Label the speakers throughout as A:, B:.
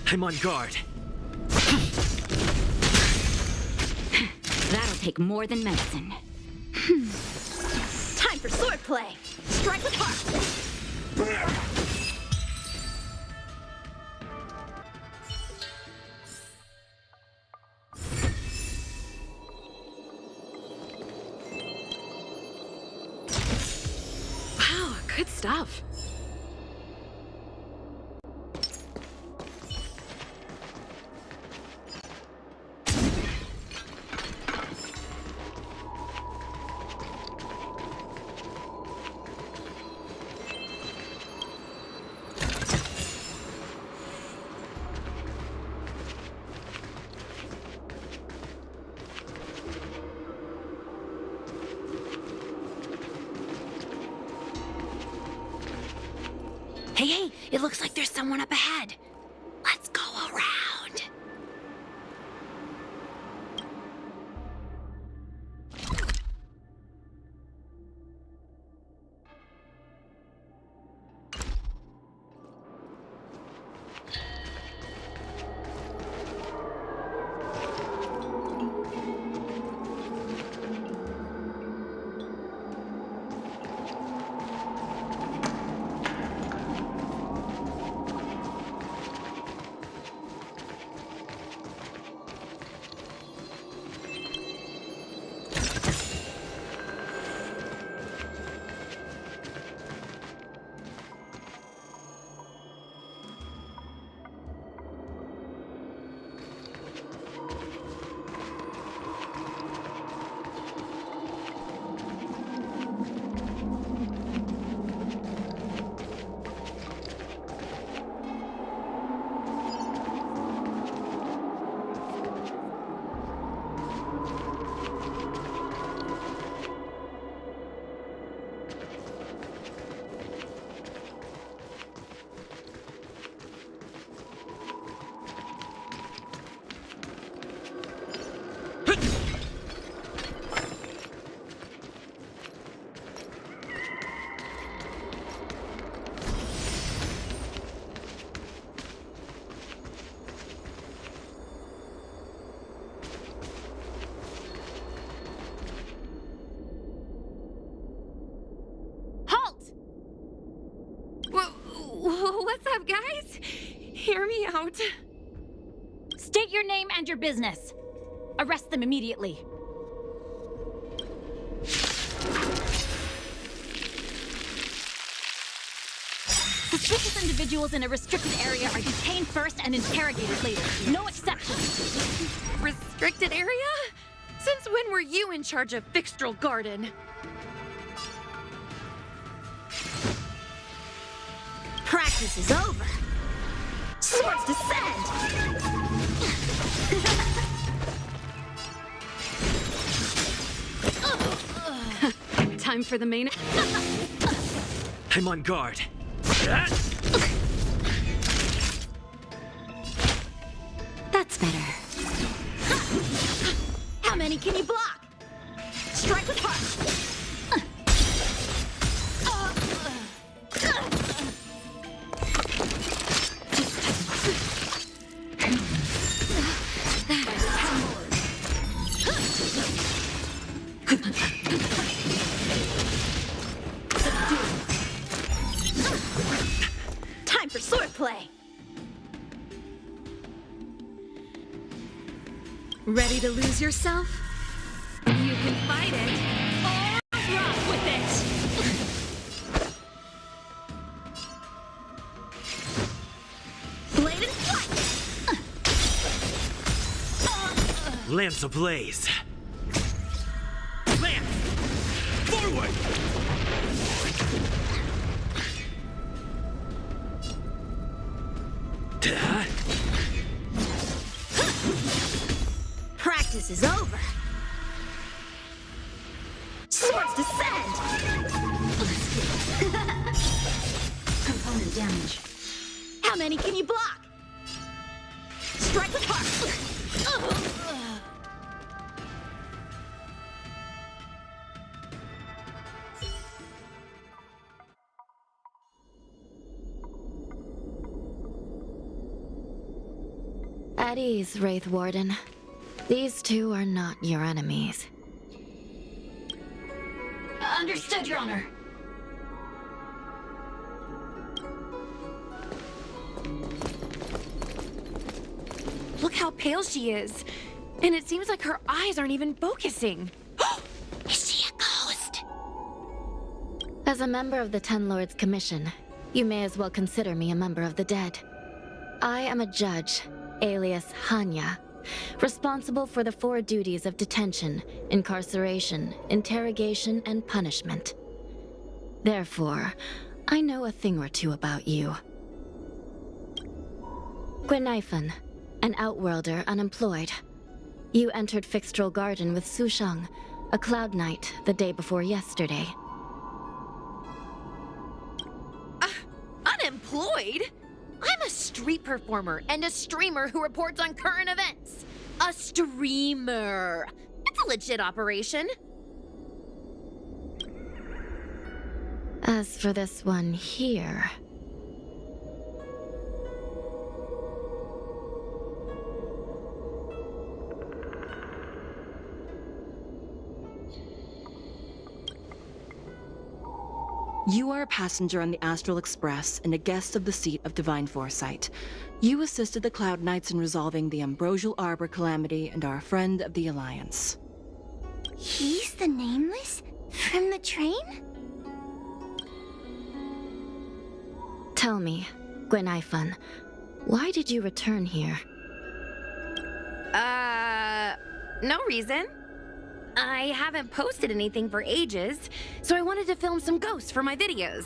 A: I'm on guard.
B: That'll take more than medicine. Time for swordplay! Strike with heart!
C: Wow, good stuff.
B: Hey, it looks like there's someone up ahead. Let's go around.
C: What's up, guys? Hear me out.
B: State your name and your business. Arrest them immediately. Suspicious individuals in a restricted area are detained first and interrogated later. No exceptions.
C: Restricted area? Since when were you in charge of Fixtral Garden?
B: Practice is over. Swords descend!
C: Time for the main...
A: I'm on guard.
B: That's better. How many can you block? Strike with heart! Time for swordplay!
C: Ready to lose yourself? You can fight it, or rock with it!
B: Blade and flight!
A: Lance ablaze. Lance! Forward!
B: Practice is over. Swords descend! Component damage. How many can you block? Strike with heart!
D: At ease, Wraith Warden. These two are not your enemies.
B: Understood, Your Honor.
C: Look how pale she is. And it seems like her eyes aren't even focusing.
B: Is she a ghost?
D: As a member of the Ten Lords Commission, you may as well consider me a member of the dead. I am a judge, alias Hanya, responsible for the 4 duties of detention, incarceration, interrogation, and punishment. Therefore, I know a thing or two about you. Gwenifan, an outworlder unemployed. You entered Fixtral Garden with Sushang, a Cloud Knight, the day before yesterday.
C: Unemployed? I'm a street performer and a streamer who reports on current events. A streamer. It's a legit operation.
D: As for this one here...
E: You are a passenger on the Astral Express and a guest of the seat of Divine Foresight. You assisted the Cloud Knights in resolving the Ambrosial Arbor calamity and are a friend of the Alliance.
B: He's the Nameless? From the train?
D: Tell me, Gwenifan, why did you return here?
C: No reason. I haven't posted anything for ages, so I wanted to film some ghosts for my videos.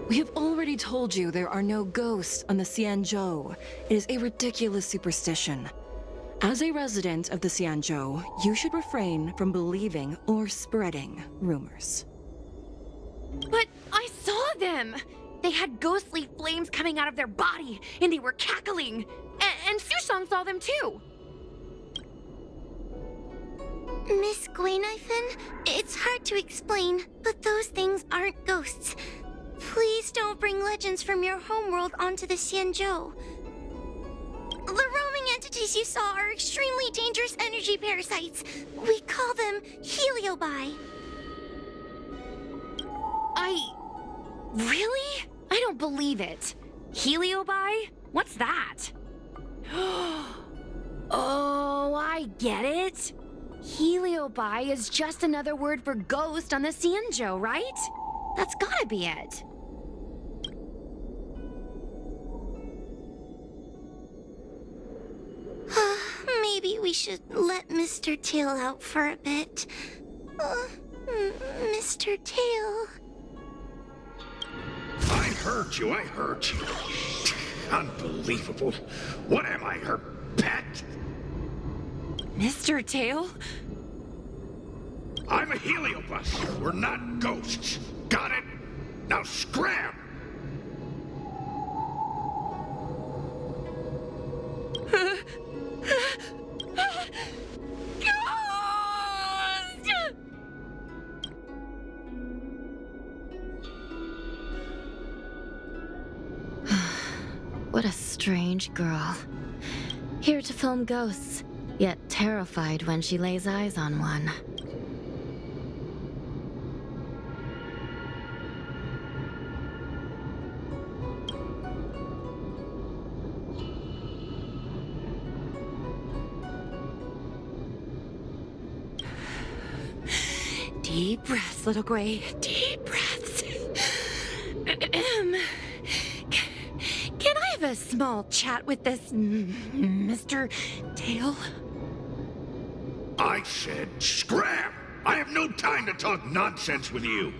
E: We have already told you there are no ghosts on the Xianzhou. It is a ridiculous superstition. As a resident of the Xianzhou, you should refrain from believing or spreading rumors.
C: But I saw them! They had ghostly flames coming out of their body, and they were cackling! And Sushang saw them too!
B: Miss Gwenifan, it's hard to explain, but those things aren't ghosts. Please don't bring legends from your homeworld onto the Xianzhou. The roaming entities you saw are extremely dangerous energy parasites. We call them heliobi.
C: Really? I don't believe it. Heliobi? What's that? Oh, I get it. Heliobi is just another word for ghost on the Xianzhou, right? That's gotta be it.
B: Maybe we should let Mr. Tail out for a bit. Mr. Tail.
F: I heard you, I heard you. Unbelievable. What am I, her pet?
C: Mr. Tail?
F: I'm a heliobus. We're not ghosts. Got it? Now scram!
D: What a strange girl. Here to film ghosts, yet terrified when she lays eyes on one.
C: Deep breaths, little Gray. Deep breaths. Can I have a small chat with this Mr. Tail?
F: I said scram! I have no time to talk nonsense with you.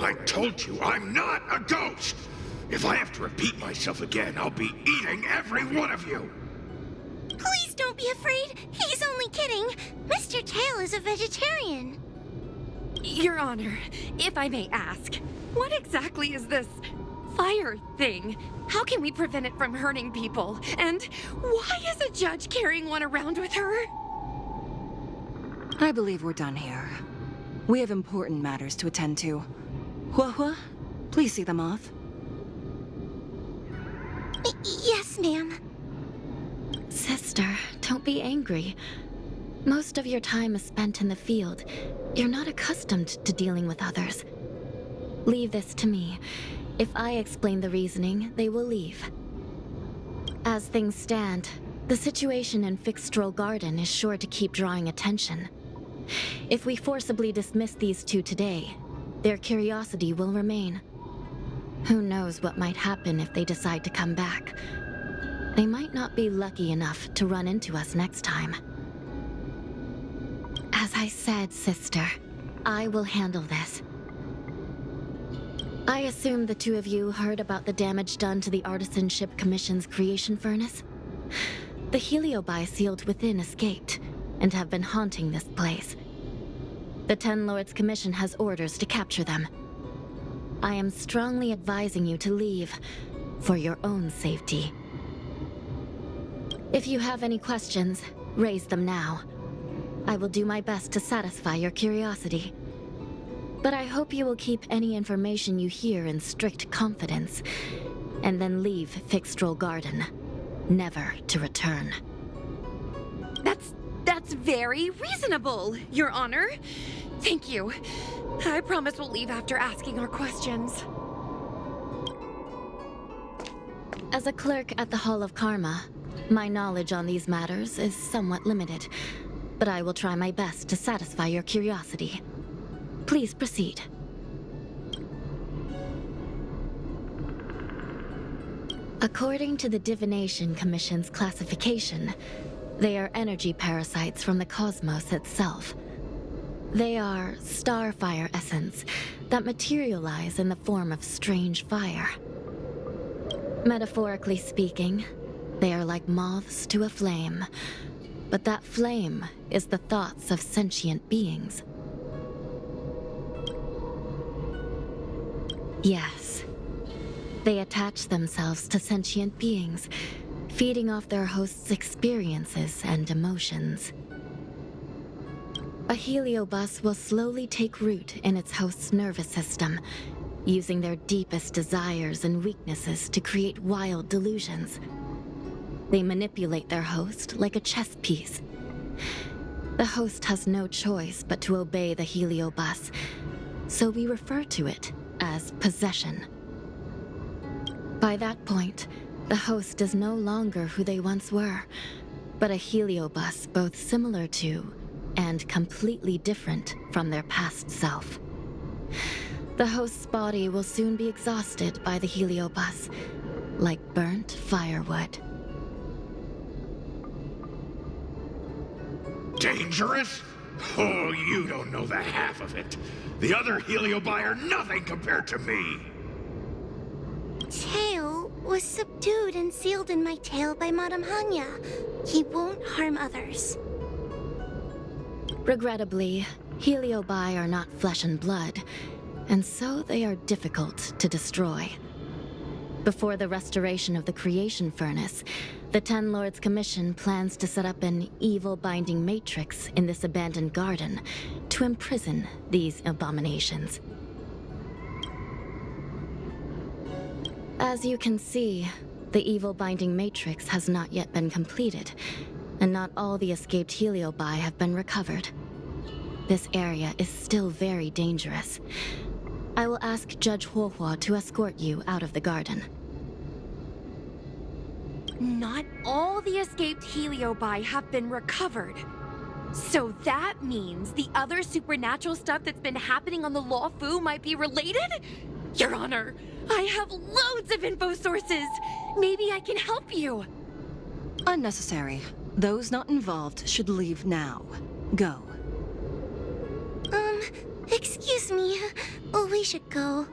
F: I told you I'm not a ghost! If I have to repeat myself again, I'll be eating every one of you!
B: Please don't be afraid. He's only kidding. Mr. Tail is a vegetarian.
C: Your Honor, if I may ask, what exactly is this fire thing. How can we prevent it from hurting people? And why is a judge carrying one around with her?
E: I believe we're done here. We have important matters to attend to. Hua, please see them off.
B: Yes, ma'am.
D: Sister, don't be angry. Most of your time is spent in the field. You're not accustomed to dealing with others. Leave this to me. If I explain the reasoning, they will leave. As things stand, the situation in Fixstrol Garden is sure to keep drawing attention. If we forcibly dismiss these two today, their curiosity will remain. Who knows what might happen if they decide to come back? They might not be lucky enough to run into us next time. As I said, sister, I will handle this. I assume the two of you heard about the damage done to the Artisanship Commission's creation furnace? The heliobi sealed within escaped, and have been haunting this place. The Ten Lords Commission has orders to capture them. I am strongly advising you to leave, for your own safety. If you have any questions, raise them now. I will do my best to satisfy your curiosity. But I hope you will keep any information you hear in strict confidence, and then leave Fixstrol Garden, never to return.
C: That's very reasonable, Your Honor. Thank you. I promise we'll leave after asking our questions.
D: As a clerk at the Hall of Karma, my knowledge on these matters is somewhat limited, but I will try my best to satisfy your curiosity. Please proceed. According to the Divination Commission's classification, they are energy parasites from the cosmos itself. They are starfire essence that materialize in the form of strange fire. Metaphorically speaking, they are like moths to a flame, but that flame is the thoughts of sentient beings. Yes. They attach themselves to sentient beings, feeding off their host's experiences and emotions. A heliobus will slowly take root in its host's nervous system, using their deepest desires and weaknesses to create wild delusions. They manipulate their host like a chess piece. The host has no choice but to obey the heliobus, so we refer to it as possession. By that point, the host is no longer who they once were, but a heliobus both similar to and completely different from their past self. The host's body will soon be exhausted by the heliobus, like burnt firewood.
F: Dangerous? Oh, you don't know the half of it. The other heliobi are nothing compared to me.
B: Tail was subdued and sealed in my tail by Madame Hanya. He won't harm others.
D: Regrettably, heliobi are not flesh and blood, and so they are difficult to destroy. Before the restoration of the creation furnace, the Ten Lords Commission plans to set up an evil binding matrix in this abandoned garden to imprison these abominations. As you can see, the evil binding matrix has not yet been completed, and not all the escaped heliobi have been recovered. This area is still very dangerous. I will ask Judge Huohua to escort you out of the garden.
C: Not all the escaped heliobi have been recovered. So that means the other supernatural stuff that's been happening on the Luofu might be related? Your Honor, I have loads of info sources. Maybe I can help you.
E: Unnecessary. Those not involved should leave now. Go.
B: Excuse me. We should go.